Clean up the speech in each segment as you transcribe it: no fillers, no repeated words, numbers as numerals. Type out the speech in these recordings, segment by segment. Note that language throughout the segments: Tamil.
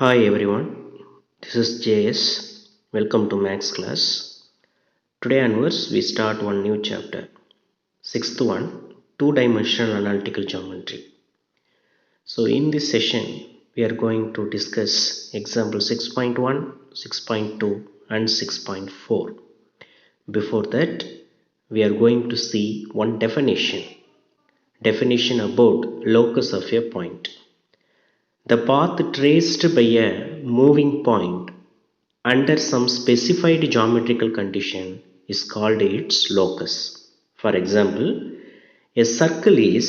Hi everyone, this is JS. Welcome to Max class. Today onwards we start one new chapter. Sixth one, two-dimensional analytical geometry. So in this session we are going to discuss example 6.1, 6.2 and 6.4. Before that we are going to see one definition about locus of a point. The path traced by a moving point under some specified geometrical condition is called its locus. For example, a circle is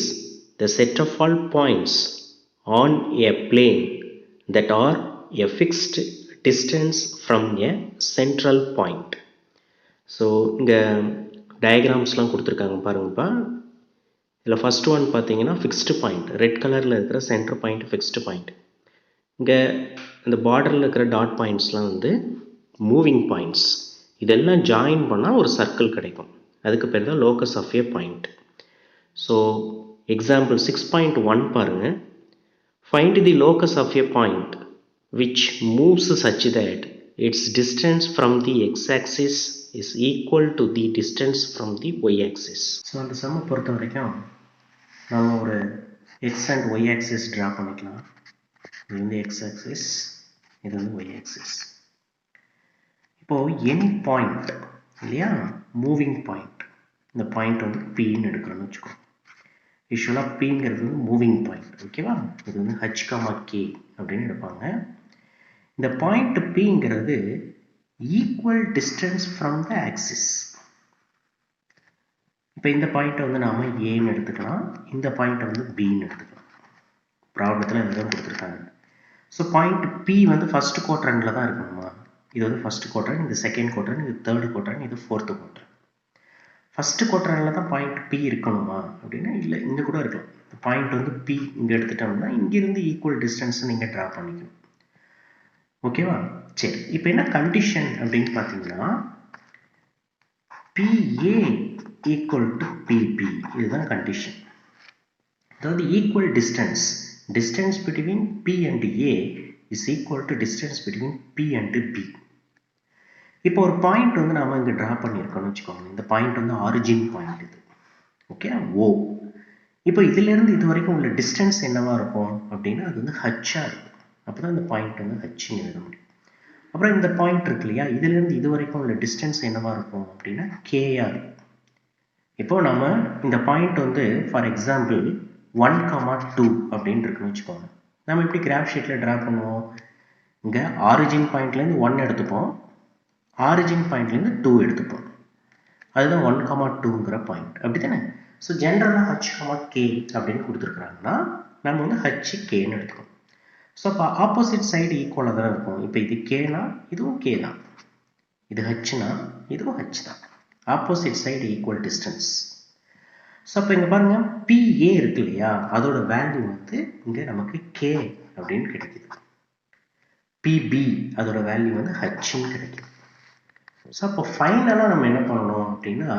the set of all points on a plane that are a fixed distance from a central point. So இங்கே டயக்ராம்ஸ்லாம் கொடுத்துருக்காங்க பாருங்கப்பா. இதில் ஃபஸ்ட் ஒன் பார்த்தீங்கன்னா ஃபிக்ஸ்டு பாயிண்ட், ரெட் கலரில் இருக்கிற சென்டர் பாயிண்ட் ஃபிக்ஸ்டு பாயிண்ட். இங்கே இந்த பார்டரில் இருக்கிற டாட் பாயிண்ட்ஸ்லாம் வந்து மூவிங் பாயிண்ட்ஸ். இதெல்லாம் ஜாயின் பண்ணால் ஒரு சர்க்கிள் கிடைக்கும். அதுக்கு பேர் தான் locus of a point. So example 6.1 பாருங்கள். Find the locus of a point which moves such that its distance from the x axis is equal to the distance from the y axis. So அந்த சம்மை பொறுத்த வரைக்கும் நம்ம ஒரு x and y axis draw பண்ணிக்கலாம். இது வந்து எக்ஸ் ஆக்சிஸ், இது வந்து ஒய் ஆக்சிஸ். இப்போது எனி பாயிண்ட் இல்லையா, மூவிங் பாயிண்ட், இந்த பாயிண்ட் வந்து பின்னு எடுக்கிறோன்னு வச்சுக்கோ. யூஸ்வலாக பிங்கிறது வந்து மூவிங் பாயிண்ட், ஓகேவா. இது வந்து ஹச் கமா கே அப்படின்னு எடுப்பாங்க. இந்த பாயிண்ட் பிங்கிறது equal distance from the axis. இப்போ இந்த பாயிண்ட்டை வந்து நாம் ஏன்னு எடுத்துக்கலாம், இந்த பாயிண்ட்டை வந்து பின்னு எடுத்துக்கலாம். ப்ராப்ளத்தில் இதுதான் கொடுத்துருக்காங்க. ஸோ பாயிண்ட் பி வந்து ஃபஸ்ட் குவாட்ரண்டில் தான் இருக்கணுமா. இது வந்து ஃபஸ்ட் குவாட்ரண்ட், இது செகண்ட் குவாட்ரண்ட், இது தேர்டு குவாட்ரண்ட், இது ஃபோர்த்து குவாட்ரண்ட். ஃபஸ்ட்டு குவாட்ரண்டில் தான் பாயிண்ட் பி இருக்கணுமா அப்படின்னா இல்லை, இங்கே கூட இருக்கலாம். இந்த பாயிண்ட் வந்து பி இங்கே எடுத்துட்டோம்னா இங்கேருந்து ஈக்குவல் டிஸ்டன்ஸ் நீங்கள் ட்ரா பண்ணிக்கணும், ஓகேவா. சரி, இப்போ என்ன கண்டிஷன் அப்படின்னு பார்த்தீங்கன்னா பிஏ ஈக்குவல் டு பிபி, இதுதான் கண்டிஷன். அதாவது equal distance between P and A is equal to distance between P and B. இப்போ ஒரு பாயிண்ட் வந்து நாம இங்கே ட்ரா பண்ணியிருக்கோம்னு வச்சுக்கோங்க. இந்த பாயிண்ட் வந்து ஆரிஜின் பாயிண்ட் இது, ஓகே, ஓ. இப்போ இதுலேருந்து இது வரைக்கும் உள்ள டிஸ்டன்ஸ் என்னவா இருக்கும் அப்படின்னா அது வந்து ஹச்சாக இருக்கும். அப்போ தான் இந்த பாயிண்ட் வந்து ஹச்ன்னு எழுத முடியும். அப்புறம் இந்த பாயிண்ட் இருக்கு இல்லையா, இதுலேருந்து இது வரைக்கும் உள்ள டிஸ்டன்ஸ் என்னவா இருக்கும் அப்படின்னா கேஆ இருக்கும். இப்போ நம்ம இந்த பாயிண்ட் வந்து ஃபார் எக்ஸாம்பிள் 1,2 அப்படின்னு இருக்குன்னு வச்சுக்கோங்க. நம்ம எப்படி கிராஃப் ஷீட்டில் ட்ரா பண்ணுவோம், இங்கே ஆரிஜின் பாயிண்ட்லேருந்து 1 எடுத்துப்போம், ஆரிஜின் பாயிண்ட்லேருந்து 2 எடுத்துப்போம். அதுதான் 1,2ங்கிற பாயிண்ட், அப்படி தானே. ஸோ ஜென்ரலாக ஹச் கமா கே அப்படின்னு கொடுத்துருக்குறாங்கன்னா நம்ம வந்து ஹச் கேன்னு எடுத்துக்கோம். ஸோ அப்போ ஆப்போசிட் சைடு ஈக்குவலாக தான் இருக்கும். இப்போ இது கேனா இதுவும் கே தான், இது ஹச்னா இதுவும் ஹச் தான். Opposite side equal distance. So அப்போ இங்கே பாருங்கள், பிஏ இருக்கு இல்லையா, அதோட வேல்யூ வந்து இங்கே நமக்கு கே அப்படின்னு கிடைக்குது. பிபி அதோட வேல்யூ வந்து ஹச்ன்னு கிடைக்குது. ஸோ அப்போ ஃபைனலாக நம்ம என்ன பண்ணணும் அப்படின்னா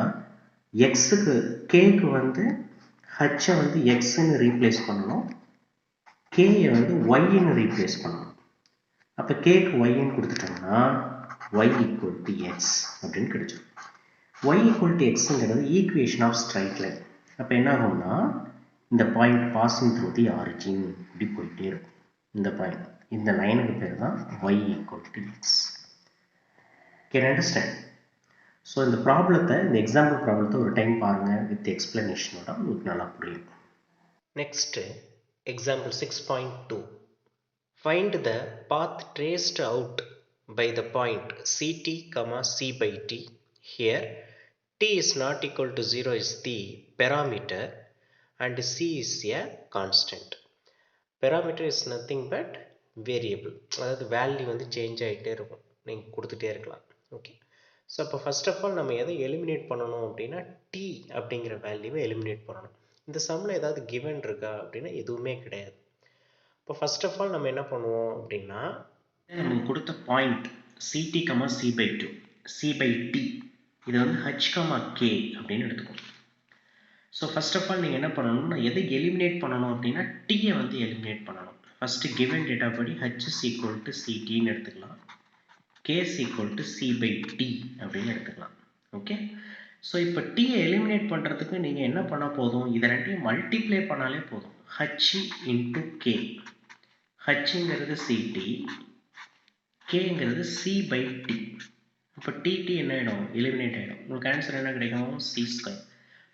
எக்ஸுக்கு கேக்கு வந்து ஹச்சை வந்து எக்ஸ்ன்னு ரீப்ளேஸ் பண்ணணும், கேயை வந்து ஒய்ன்னு ரீப்ளேஸ் பண்ணணும். அப்போ கேக்கு ஒய்ன்னு கொடுத்துட்டோம்னா ஒய் ஈக்குவல் டு எக்ஸ் அப்படின்னு கிடைச்சிடும். ஒய் ஈக்குவல் டு எக்ஸுங்கிறது ஈக்குவேஷன் ஆஃப் ஸ்ட்ரைட் லைன். அப்போ என்ன ஆகும்னா இந்த point passing through the origin இப்படி போயிட்டே இருக்கும். இந்த பாயிண்ட், இந்த லைனுக்கு பேர் தான் y equal to x. Can understand? So இந்த ப்ராப்ளத்தை, இந்த எக்ஸாம்பிள் ப்ராப்ளத்தை ஒரு டைம் பாருங்கள், வித் எக்ஸ்பிளனேஷனோட உங்களுக்கு நல்லா புரியும். Next example 6.2. Find the path traced out by the point CT, C by T. Here T is not equal to 0 is the parameter and C is a constant. Parameter is nothing but variable, அதாவது வேல்யூ வந்து சேஞ்ச் ஆகிட்டே இருக்கும், நீங்கள் கொடுத்துட்டே இருக்கலாம், ஓகே. ஸோ அப்போ ஃபர்ஸ்ட் ஆஃப் ஆல் நம்ம எதை எலிமினேட் பண்ணணும் அப்படின்னா T அப்படிங்கிற வேல்யூவை எலிமினேட் பண்ணணும். இந்த சம்மில் ஏதாவது கிவன் இருக்கா அப்படின்னா எதுவுமே கிடையாது. இப்போ ஃபர்ஸ்ட் ஆஃப் ஆல் நம்ம என்ன பண்ணுவோம் அப்படின்னா நமக்கு கொடுத்த point c t comma c by 2, c by t, இது வந்து ஹச் கமா கே அப்படின்னு எடுத்துக்கோங்க. ஸோ ஃபர்ஸ்ட் ஆஃப் ஆல் நீங்கள் என்ன பண்ணணும்னா எதை எலிமினேட் பண்ணணும் அப்படின்னா டீயை வந்து எலிமினேட் பண்ணணும். first given data படி h is equal to ct ன்னு எடுத்துக்கலாம், k is equal to c by t அப்படின்னு எடுத்துக்கலாம். ஓகே, ஸோ இப்போ t எலிமினேட் பண்ணுறதுக்கு நீங்கள் என்ன பண்ண போதும், இதை ரெண்டையும் மல்டிப்ளை பண்ணாலே போதும். h into k, hங்கிறது ct, kங்கிறது c by t. இப்போ tt என்ன ஆகிடும், எலிமினேட் ஆகிடும். உங்களுக்கு ஆன்சர் என்ன கிடைக்கும், c ஸ்கொயர்.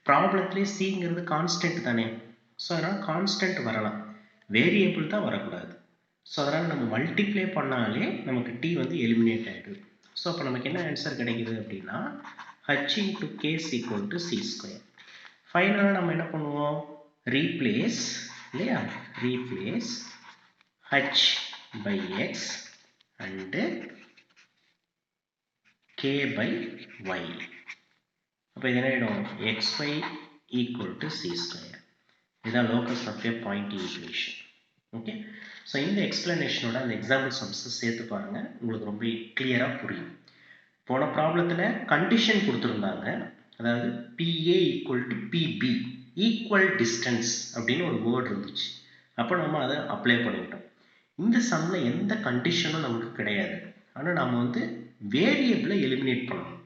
ப்ராப்ளத்துலேயே cங்கிறது கான்ஸ்டன்ட் தானே, ஸோ அதனால் கான்ஸ்டன்ட் வரலாம், வேரியபிள் தான் வரக்கூடாது. ஸோ அதனால் நம்ம மல்டிப்ளை பண்ணாலே நமக்கு t வந்து எலிமினேட் ஆகிடுது. ஸோ அப்போ நமக்கு என்ன ஆன்சர் கிடைக்குது அப்படின்னா h into k is equal to c square. ஃபைனலாக நம்ம என்ன பண்ணுவோம், ரீப்ளேஸ் இல்லையா, replace h by x and k by y. அப்போ இது என்ன ஆகிடும், xy equal to c square. இதுதான் locus of a point equation. Okay, so இந்த எக்ஸ்பிளனேஷனோட அந்த எக்ஸாம்பிள் சம்ஸை சேர்த்து பாருங்கள், உங்களுக்கு ரொம்ப கிளியராக புரியும். போன ப்ராப்ளத்தில் கண்டிஷன் கொடுத்துருந்தாங்க, அதாவது PA equal to PB equal distance அப்படின்னு ஒரு வேர்டு இருந்துச்சு. அப்போ நம்ம அதை அப்ளை பண்ணிக்கிட்டோம். இந்த சம்மில் எந்த கண்டிஷனும் நமக்கு கிடையாது, ஆனால் நம்ம வந்து வேரியபிளை எலிமினேட் பண்ணணும்.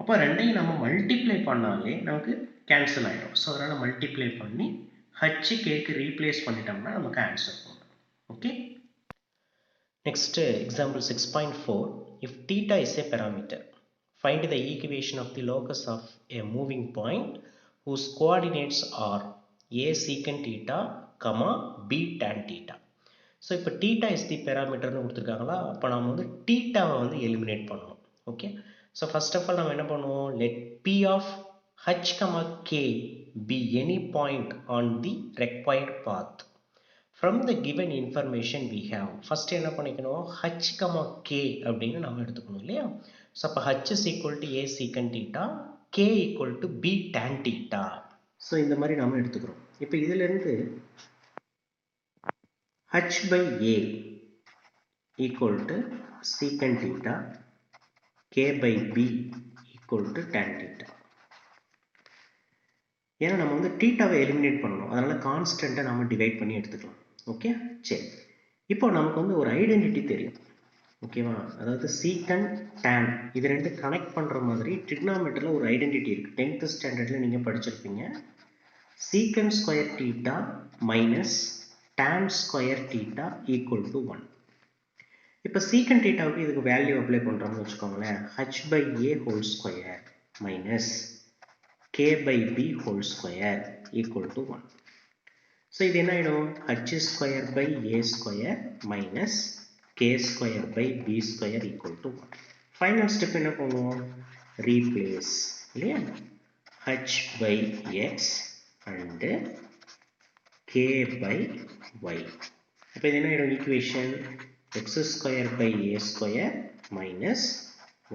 அப்போ ரெண்டையும் நம்ம மல்டிப்ளை பண்ணாலே நமக்கு கேன்சல் ஆகிடும். ஸோ அதனால் மல்டிப்ளை பண்ணி h கேக்கு ரீப்ளேஸ் பண்ணிட்டோம்னா நமக்கு ஆன்சர் பண்ணும். Okay, next example 6.4. if theta is a parameter, find the equation of the locus of a moving point whose coordinates are a secant theta, b tan theta. So இப்போ theta is the parameterன்னு கொடுத்துருக்காங்களா, அப்போ நம்ம வந்து thetaவை வந்து எலிமினேட் பண்ணணும். Okay, so first of all நம்ம என்ன பண்ணுவோம், let p of h, k be any point on the required path from the given information we have. first என்ன பண்ணிக்கணும், h, k அப்படின்னு நம்ம எடுத்துக்கணும் இல்லையா. ஸோ அப்போ h is equal to a secant theta, k equal to b tan theta. So இந்த மாதிரி நம்ம எடுத்துக்கிறோம். இப்போ இதிலிருந்து h by a equal to secant theta, k by b equal to tan theta. ஏன்னா நம்ம வந்து தீட்டாவை எலிமினேட் பண்ணணும், அதனால் கான்ஸ்டண்ட்டை நம்ம டிவைட் பண்ணி எடுத்துக்கலாம். ஓகே, சரி, இப்போ நமக்கு வந்து ஒரு ஐடென்டிட்டி தெரியும். ஓகேவா, அதாவது சீக்கண்ட் டேன் இது ரெண்டு கனெக்ட் பண்ணுற மாதிரி ட்ரிக்னாமெட்ரியில் ஒரு ஐடென்டிட்டி இருக்குது. 10th ஸ்டாண்டர்டில் நீங்கள் படிச்சிருப்பீங்க. Secant square theta minus tan square theta equal to 1. இப்போ சீக்கண்ட் தீட்டாவுக்கு இதுக்கு வேல்யூ அப்ளை பண்ணுறோம்னு வச்சுக்கோங்களேன், h by a whole square minus k by b whole square equal to 1. So இது என்ன ஆயிடும், h square by a square minus k square by b square equal to 1. Final step என்ன பண்ணுவோம், replace இல்லையா, h by x and k by y. அப்போ இது என்ன ஆயிடும், equation x square by a square minus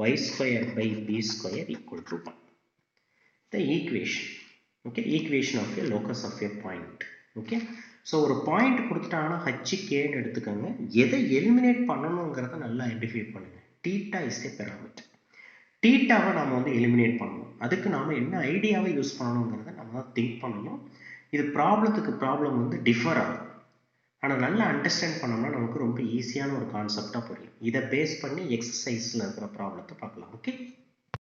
y square by b square equal to 1. The equation, okay, equation of a locus of a point. Okay, so ஒரு பாயிண்ட் கொடுத்துட்டாங்கன்னா h k ன்னு எடுத்துக்கோங்க, எதை எலிமினேட் பண்ணணுங்கிறத நல்லா ஐடென்டிஃபை பண்ணுங்க. தீட்டா இஸ் ஏ பேராமீட்டர், தீட்டாவை நம்ம வந்து எலிமினேட் பண்ணணும். அதுக்கு நாம என்ன ஐடியாவை யூஸ் பண்ணணுங்கிறத நம்ம தான் திங்க் பண்ணணும். இது ப்ராப்ளத்துக்கு ப்ராப்ளம் வந்து டிஃபர் ஆகும், ஆனால் நல்லா அண்டர்ஸ்டாண்ட் பண்ணோம்னா நமக்கு ரொம்ப ஈஸியான ஒரு கான்செப்டாக புரியும். இதை பேஸ் பண்ணி எக்ஸசைஸில் இருக்கிற ப்ராப்ளத்தை பார்க்கலாம். ஓகே.